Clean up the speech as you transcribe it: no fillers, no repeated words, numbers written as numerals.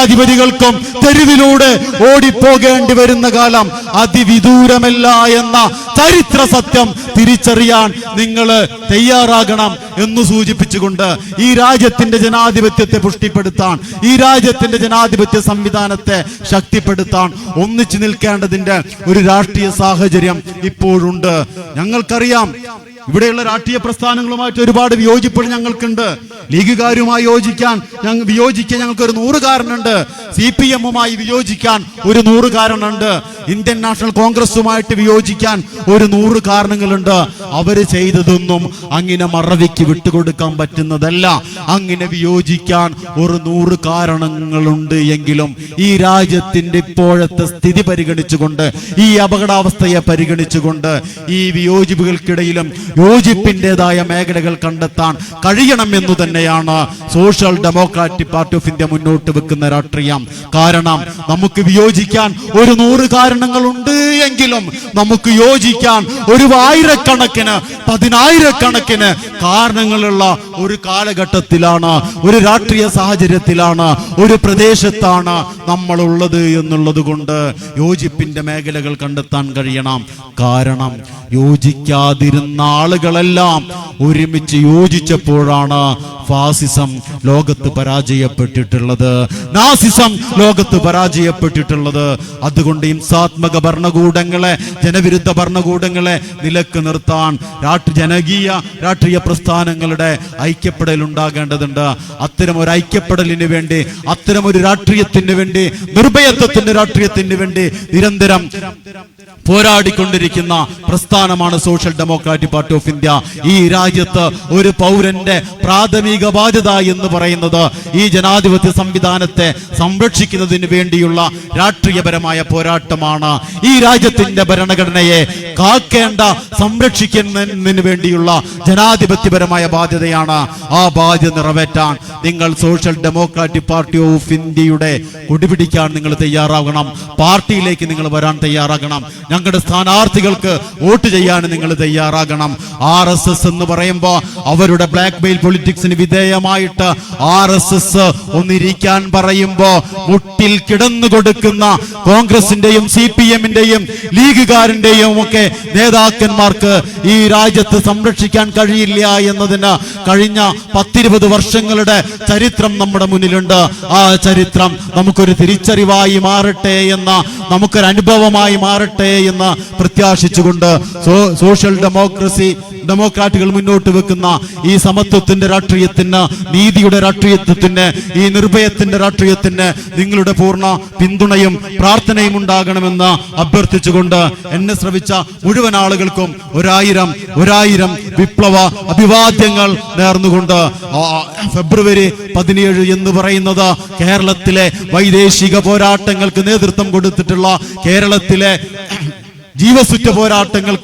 അധിപതികൾക്കും തെരുവിലൂടെ ഓടിപ്പോകേണ്ടി വരുന്ന കാലം അതിവിദൂരമല്ല എന്ന ചരിത്ര സത്യം തിരിച്ചറിയാൻ നിങ്ങൾ തയ്യാറാകണം എന്ന് സൂചിപ്പിച്ചുകൊണ്ട് ഈ രാജ്യത്തിന്റെ ജനാധിപത്യത്തെ പുഷ്ടിപ്പെടുത്താൻ, ഈ രാജ്യത്തിന്റെ ജനാധിപത്യ സംവിധാനത്തെ ശക്തിപ്പെടുത്താൻ ഒന്നിച്ചു നിൽക്കേണ്ടതിന്റെ ഒരു രാഷ്ട്രീയ സാഹചര്യം ഇപ്പോഴുണ്ട്. ഞങ്ങൾക്കറിയാം, ഇവിടെയുള്ള രാഷ്ട്രീയ പ്രസ്ഥാനങ്ങളുമായിട്ട് ഒരുപാട് വിയോജിപ്പുകൾ ഞങ്ങൾക്കുണ്ട്. ലീഗുകാരുമായി വിയോജിക്കാൻ ഞങ്ങൾക്ക് 100 കാരണമുണ്ട്. CPM-ഉമായി വിയോജിക്കാൻ 100 കാരണമുണ്ട്. ഇന്ത്യൻ നാഷണൽ കോൺഗ്രസുമായിട്ട് വിയോജിക്കാൻ 100 കാരണങ്ങളുണ്ട്. അവര് ചെയ്തതൊന്നും അങ്ങനെ മറവിക്ക് വിട്ടുകൊടുക്കാൻ പറ്റുന്നതല്ല. അങ്ങനെ വിയോജിക്കാൻ 100 കാരണങ്ങളുണ്ട് എങ്കിലും ഈ രാജ്യത്തിന്റെ ഇപ്പോഴത്തെ സ്ഥിതി പരിഗണിച്ചുകൊണ്ട്, ഈ അപകടാവസ്ഥയെ പരിഗണിച്ചുകൊണ്ട് ഈ വിയോജിപ്പുകൾക്കിടയിലും യോജിപ്പിന്റേതായ മേഖലകൾ കണ്ടെത്താൻ കഴിയണം എന്ന് തന്നെയാണ് social democratic party of India മുന്നോട്ട് വെക്കുന്ന രാഷ്ട്രീയം. കാരണം നമുക്ക് വിയോജിക്കാൻ 100 കാരണങ്ങളുണ്ട് എങ്കിലും നമുക്ക് യോജിക്കാൻ 1000കണക്കിന് 10000കണക്കിന് കാരണങ്ങളുള്ള ഒരു കാലഘട്ടത്തിലാണ്, ഒരു രാഷ്ട്രീയ സാഹചര്യത്തിലാണ്, ഒരു പ്രദേശത്താണ് നമ്മളുള്ളത് എന്നുള്ളത് കൊണ്ട് യോജിപ്പിന്റെ മേഖലകൾ കണ്ടെത്താൻ കഴിയണം. കാരണം യോജിക്കാതിരുന്ന ആളുകളെല്ലാം ഒരുമിച്ച് യോജിച്ചപ്പോഴാണ് ഫാസിസം ലോകത്ത് പരാജയപ്പെട്ടിട്ടുള്ളത്, നാസിസം ലോകത്ത് പരാജയപ്പെട്ടിട്ടുള്ളത്. അതുകൊണ്ട് ഹിംസാത്മക ഭരണകൂടങ്ങളെ, ജനവിരുദ്ധ ഭരണകൂടങ്ങളെ നിലക്ക് നിർത്താൻ ജനകീയ രാഷ്ട്രീയ പ്രസ്ഥാനങ്ങളുടെ ഐക്യപ്പെടൽ ഉണ്ടാകേണ്ടതുണ്ട്. അത്തരം ഒരു ഐക്യപ്പെടലിന് വേണ്ടി, അത്തരം ഒരു രാഷ്ട്രീയത്തിന് വേണ്ടി, നിർഭയത്വത്തിന്റെ രാഷ്ട്രീയത്തിന് വേണ്ടി നിരന്തരം പോരാടിക്കൊണ്ടിരിക്കുന്ന പ്രസ്ഥാനമാണ് social democratic party of India. ഈ രാജ്യത്ത് ഒരു പൗരന്റെ പ്രാഥമിക ബാധ്യത എന്ന് പറയുന്നത് ഈ ജനാധിപത്യ സംവിധാനത്തെ സംരക്ഷിക്കുന്നതിന് വേണ്ടിയുള്ള രാഷ്ട്രീയപരമായ പോരാട്ടമാണ്. ഈ രാജ്യത്തിന്റെ ഭരണഘടനയെ കാക്കേണ്ട, സംരക്ഷിക്കുന്നതിന് വേണ്ടിയുള്ള ജനാധിപത്യപരമായ ബാധ്യതയാണ്. ആ ബാധ്യത നിറവേറ്റാൻ നിങ്ങൾ സോഷ്യൽ ഡെമോക്രാറ്റിക് പാർട്ടി ഓഫ് ഇന്ത്യയുടെ കൊടിപിടിക്കാൻ നിങ്ങൾ തയ്യാറാകണം. പാർട്ടിയിലേക്ക് നിങ്ങൾ വരാൻ തയ്യാറാകണം. ഞങ്ങളുടെ സ്ഥാനാർത്ഥികൾക്ക് വോട്ട് ചെയ്യാൻ നിങ്ങൾ തയ്യാറാകണം. RSS എന്ന് പറയുമ്പോൾ അവരുടെ ബ്ലാക്ക് മെയിൽ പൊളിറ്റിക്സിന് വിധേയമായിട്ട് RSS ഒന്നിരിക്കാൻ പറയുമ്പോ മുട്ടിൽ കിടന്നു കൊടുക്കുന്ന കോൺഗ്രസിന്റെയും CPM-ന്റെയും ലീഗുകാരന്റെയും ഒക്കെ നേതാക്കന്മാർക്ക് ഈ രാജ്യത്ത് സംരക്ഷിക്കാൻ കഴിയില്ല എന്നതിന് കഴിഞ്ഞ 10-20 വർഷങ്ങളുടെ ചരിത്രം നമ്മുടെ മുന്നിലുണ്ട്. ആ ചരിത്രം നമുക്കൊരു തിരിച്ചറിവായി മാറട്ടെ എന്ന, നമുക്കൊരു അനുഭവമായി മാറട്ടെ എന്ന് പ്രത്യാശിച്ചുകൊണ്ട് സോഷ്യൽ ഡെമോക്രാറ്റുകൾ മുന്നോട്ട് വെക്കുന്ന ഈ സമത്വത്തിന്റെ രാഷ്ട്രീയത്തിന്, നീതിയുടെ രാഷ്ട്രീയത്തിന്, ഈ നിർഭയത്തിന്റെ രാഷ്ട്രീയത്തിന് നിങ്ങളുടെ പൂർണ്ണ പിന്തുണയും പ്രാർത്ഥനയും ഉണ്ടാകണമെന്ന് അഭ്യർത്ഥിച്ചുകൊണ്ട് എന്നെ ശ്രവിച്ച മുഴുവൻ ആളുകൾക്കും 1000 വിപ്ലവ അഭിവാദ്യങ്ങൾ നേർന്നുകൊണ്ട് ഫെബ്രുവരി 17 എന്ന് പറയുന്നത് കേരളത്തിലെ വൈദേശിക പോരാട്ടങ്ങൾക്ക് നേതൃത്വം കൊടുത്തിട്ടുള്ള, കേരളത്തിലെ ജീവസുറ്റ പോരാട്ടങ്ങൾക്ക്